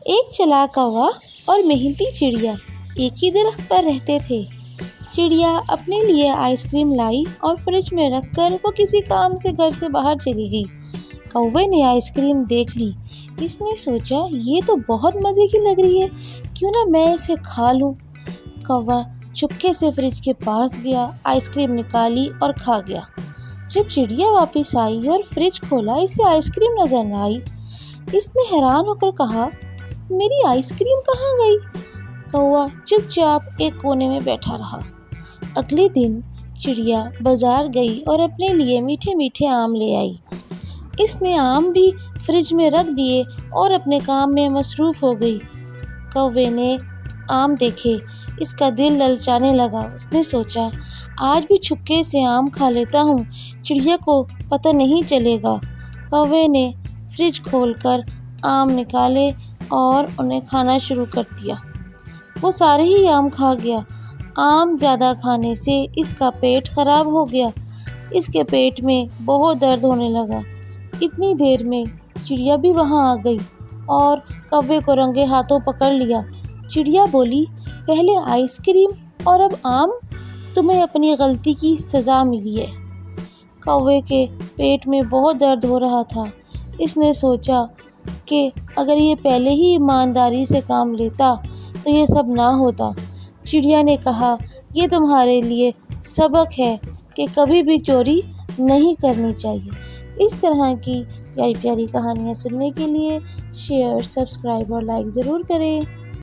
ایک چلاک کوا اور محنتی چڑیا ایک ہی درخت پر رہتے تھے۔ چڑیا اپنے لیے آئس کریم لائی اور فریج میں رکھ کر وہ کسی کام سے گھر سے باہر چلی گئی۔ کوے نے آئس کریم دیکھ لی۔ اس نے سوچا یہ تو بہت مزے کی لگ رہی ہے، کیوں نہ میں اسے کھا لوں۔ کوا چپکے سے فریج کے پاس گیا، آئس کریم نکالی اور کھا گیا۔ جب چڑیا واپس آئی اور فریج کھولا، اسے آئس کریم نظر نہ آئی۔ اس نے حیران ہو کر کہا، میری آئس کریم کہاں گئی؟ کوا چپ چاپ ایک کونے میں بیٹھا رہا۔ اگلے دن چڑیا بازار گئی اور اپنے لیے میٹھے میٹھے آم لے آئی۔ اس نے آم بھی فریج میں رکھ دیے اور اپنے کام میں مصروف ہو گئی۔ کوے نے آم دیکھے، اس کا دل للچانے لگا۔ اس نے سوچا آج بھی چھپکے سے آم کھا لیتا ہوں، چڑیا کو پتہ نہیں چلے گا۔ کوے نے فریج کھول کر آم نکالے اور انہیں کھانا شروع کر دیا۔ وہ سارے ہی آم کھا گیا۔ آم زیادہ کھانے سے اس کا پیٹ خراب ہو گیا۔ اس کے پیٹ میں بہت درد ہونے لگا۔ اتنی دیر میں چڑیا بھی وہاں آ گئی اور کوے کو رنگے ہاتھوں پکڑ لیا۔ چڑیا بولی، پہلے آئس کریم اور اب آم، تمہیں اپنی غلطی کی سزا ملی ہے۔ کوے کے پیٹ میں بہت درد ہو رہا تھا۔ اس نے سوچا کہ اگر یہ پہلے ہی ایمانداری سے کام لیتا تو یہ سب نہ ہوتا۔ چڑیا نے کہا، یہ تمہارے لیے سبق ہے کہ کبھی بھی چوری نہیں کرنی چاہیے۔ اس طرح کی پیاری پیاری کہانیاں سننے کے لیے شیئر، سبسکرائب اور لائک ضرور کریں۔